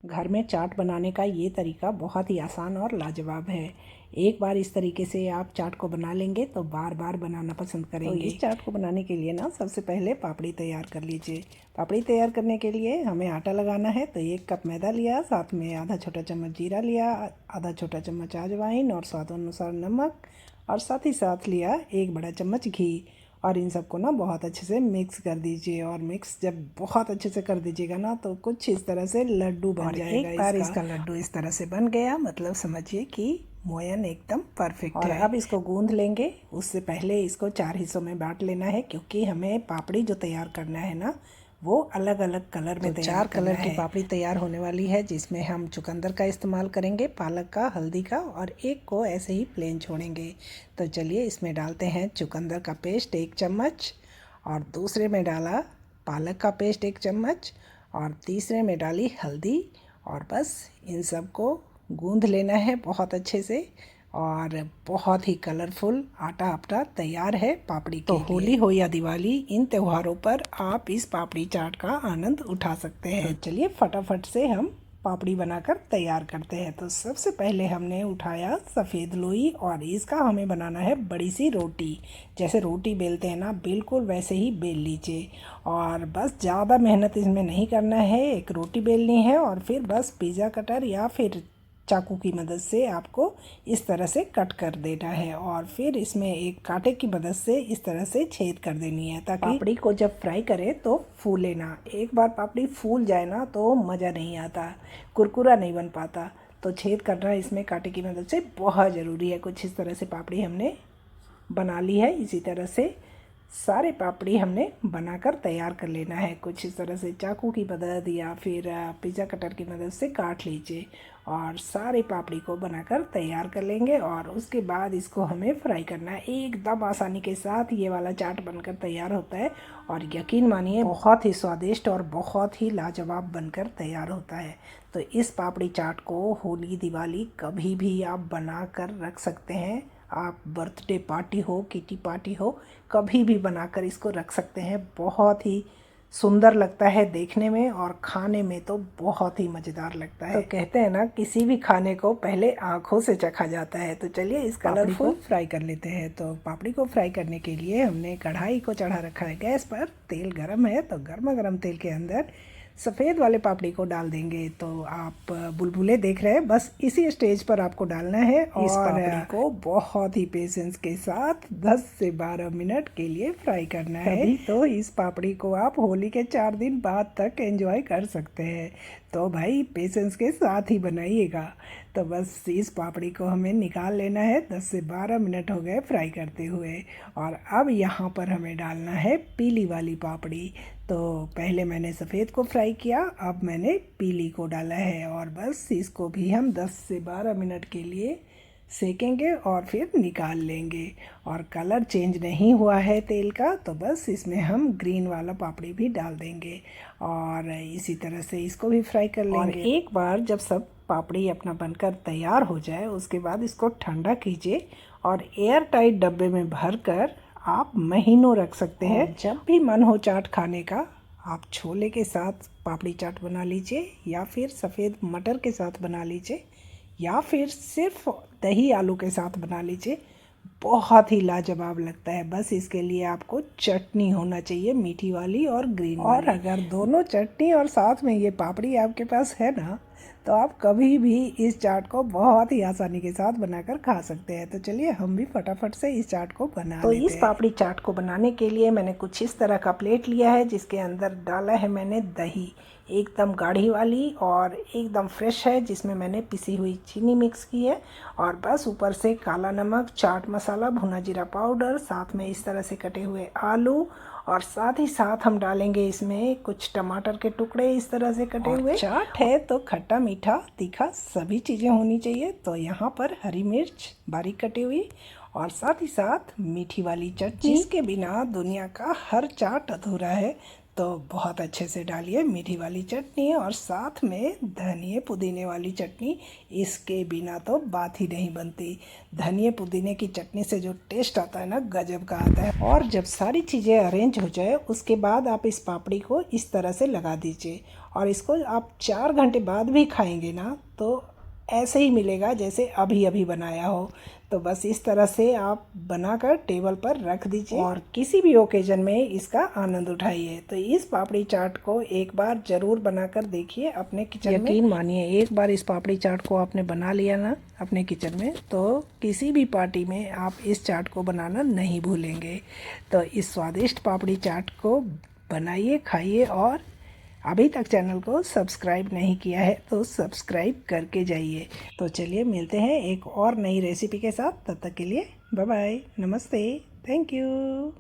घर में चाट बनाने का ये तरीका बहुत ही आसान और लाजवाब है। एक बार इस तरीके से आप चाट को बना लेंगे तो बार बार बनाना पसंद करेंगे। तो इस चाट को बनाने के लिए ना सबसे पहले पापड़ी तैयार कर लीजिए। पापड़ी तैयार करने के लिए हमें आटा लगाना है। तो 1 कप मैदा लिया, साथ में आधा छोटा चम्मच जीरा लिया, आधा छोटा चम्मच अजवाइन और स्वाद अनुसार नमक, और साथ ही साथ लिया 1 बड़ा चम्मच घी। और इन सबको ना बहुत अच्छे से मिक्स कर दीजिए। और मिक्स जब बहुत अच्छे से कर दीजिएगा ना तो कुछ इस तरह से लड्डू बन जाएगा। एक बार इसका लड्डू इस तरह से बन गया मतलब समझिए कि मोयन एकदम परफेक्ट है। अब इसको गूंद लेंगे। उससे पहले इसको 4 हिस्सों में बांट लेना है, क्योंकि हमें पापड़ी जो तैयार करना है ना वो अलग अलग कलर में तैयार 4 कलर की पापड़ी तैयार होने वाली है, जिसमें हम चुकंदर का इस्तेमाल करेंगे, पालक का, हल्दी का, और एक को ऐसे ही प्लेन छोड़ेंगे। तो चलिए इसमें डालते हैं चुकंदर का पेस्ट 1 चम्मच, और दूसरे में डाला पालक का पेस्ट 1 चम्मच, और तीसरे में डाली हल्दी। और बस इन सब को गूंद लेना है बहुत अच्छे से। और बहुत ही कलरफुल आटा अपना तैयार है पापड़ी के लिए। तो होली हो या दिवाली, इन त्योहारों पर आप इस पापड़ी चाट का आनंद उठा सकते हैं। तो चलिए फटाफट से हम पापड़ी बनाकर तैयार करते हैं। तो सबसे पहले हमने उठाया सफ़ेद लोई, और इसका हमें बनाना है बड़ी सी रोटी। जैसे रोटी बेलते हैं ना, बिल्कुल वैसे ही बेल लीजिए। और बस ज़्यादा मेहनत इसमें नहीं करना है। एक रोटी बेलनी है और फिर बस पिज़्ज़ा कटर या फिर चाकू की मदद से आपको इस तरह से कट कर देना है, और फिर इसमें एक कांटे की मदद से इस तरह से छेद कर देनी है, ताकि पापड़ी को जब फ्राई करें तो फूले ना। एक बार पापड़ी फूल जाए ना तो मज़ा नहीं आता, कुरकुरा नहीं बन पाता। तो छेद करना इसमें कांटे की मदद से बहुत ज़रूरी है। कुछ इस तरह से पापड़ी हमने बना ली है। इसी तरह से सारे पापड़ी हमने बनाकर तैयार कर लेना है। कुछ इस तरह से चाकू की मदद या फिर पिज़्ज़ा कटर की मदद से काट लीजिए, और सारे पापड़ी को बनाकर तैयार कर लेंगे। और उसके बाद इसको हमें फ्राई करना है। एकदम आसानी के साथ ये वाला चाट बनकर तैयार होता है, और यकीन मानिए बहुत ही स्वादिष्ट और बहुत ही लाजवाब बनकर तैयार होता है। तो इस पापड़ी चाट को होली दिवाली कभी भी आप बना कर रख सकते हैं। आप बर्थडे पार्टी हो, किटी पार्टी हो, कभी भी बनाकर इसको रख सकते हैं। बहुत ही सुंदर लगता है देखने में, और खाने में तो बहुत ही मज़ेदार लगता है। तो कहते हैं ना, किसी भी खाने को पहले आँखों से चखा जाता है। तो चलिए इस पापड़ी को फ्राई कर लेते हैं। तो पापड़ी को फ्राई करने के लिए हमने कढ़ाई को चढ़ा रखा है गैस पर। तेल गरम है, तो गर्मा गर्म तेल के अंदर सफ़ेद वाले पापड़ी को डाल देंगे। तो आप बुलबुले देख रहे हैं, बस इसी स्टेज पर आपको डालना है। और इस पापड़ी को बहुत ही पेशेंस के साथ 10 से 12 मिनट के लिए फ्राई करना है। तभी तो इस पापड़ी को आप होली के 4 दिन बाद तक एंजॉय कर सकते हैं। तो भाई पेशेंस के साथ ही बनाइएगा। तो बस इस पापड़ी को हमें निकाल लेना है। 10 से 12 मिनट हो गए फ्राई करते हुए। और अब यहाँ पर हमें डालना है पीली वाली पापड़ी। तो पहले मैंने सफ़ेद को फ्राई किया, अब मैंने पीली को डाला है। और बस इसको भी हम 10 से 12 मिनट के लिए सेकेंगे और फिर निकाल लेंगे। और कलर चेंज नहीं हुआ है तेल का, तो बस इसमें हम ग्रीन वाला पापड़ी भी डाल देंगे, और इसी तरह से इसको भी फ्राई कर लेंगे। और एक बार जब सब पापड़ी अपना बनकर तैयार हो जाए, उसके बाद इसको ठंडा कीजिए, और एयर टाइट डब्बे में भर कर आप महीनों रख सकते हैं। जब भी मन हो चाट खाने का, आप छोले के साथ पापड़ी चाट बना लीजिए, या फिर सफ़ेद मटर के साथ बना लीजिए, या फिर सिर्फ दही आलू के साथ बना लीजिए। बहुत ही लाजवाब लगता है। बस इसके लिए आपको चटनी होना चाहिए, मीठी वाली और ग्रीन वाली। और अगर दोनों चटनी और साथ में ये पापड़ी आपके पास है ना, तो आप कभी भी इस चाट को बहुत ही आसानी के साथ बनाकर खा सकते हैं। तो चलिए हम भी फटाफट से इस चाट को बना लेते हैं। तो इस पापड़ी चाट को बनाने के लिए मैंने कुछ इस तरह का प्लेट लिया है, जिसके अंदर डाला है मैंने दही, एकदम गाढ़ी वाली और एकदम फ्रेश है, जिसमें मैंने पिसी हुई चीनी मिक्स की है। और बस ऊपर से काला नमक, चाट मसाला, भुना जीरा पाउडर, साथ में इस तरह से कटे हुए आलू, और साथ ही साथ हम डालेंगे इसमें कुछ टमाटर के टुकड़े इस तरह से कटे हुए। चाट है तो खट्टा मीठा तीखा सभी चीज़ें होनी चाहिए। तो यहाँ पर हरी मिर्च बारीक कटी हुई, और साथ ही साथ मीठी वाली चटनी, जिसके बिना दुनिया का हर चाट अधूरा है। तो बहुत अच्छे से डालिए मीठी वाली चटनी, और साथ में धनिए पुदीने वाली चटनी। इसके बिना तो बात ही नहीं बनती। धनिए पुदीने की चटनी से जो टेस्ट आता है ना, गजब का आता है। और जब सारी चीज़ें अरेंज हो जाए, उसके बाद आप इस पापड़ी को इस तरह से लगा दीजिए, और इसको आप 4 घंटे बाद भी खाएंगे ना तो ऐसे ही मिलेगा जैसे अभी अभी बनाया हो। तो बस इस तरह से आप बनाकर टेबल पर रख दीजिए और किसी भी ओकेजन में इसका आनंद उठाइए। तो इस पापड़ी चाट को एक बार ज़रूर बनाकर देखिए अपने किचन में। यकीन मानिए, एक बार इस पापड़ी चाट को आपने बना लिया ना अपने किचन में, तो किसी भी पार्टी में आप इस चाट को बनाना नहीं भूलेंगे। तो इस स्वादिष्ट पापड़ी चाट को बनाइए, खाइए और अभी तक चैनल को सब्सक्राइब नहीं किया है तो सब्सक्राइब करके जाइए। तो चलिए मिलते हैं एक और नई रेसिपी के साथ। तब तक के लिए बाय बाय, नमस्ते, थैंक यू।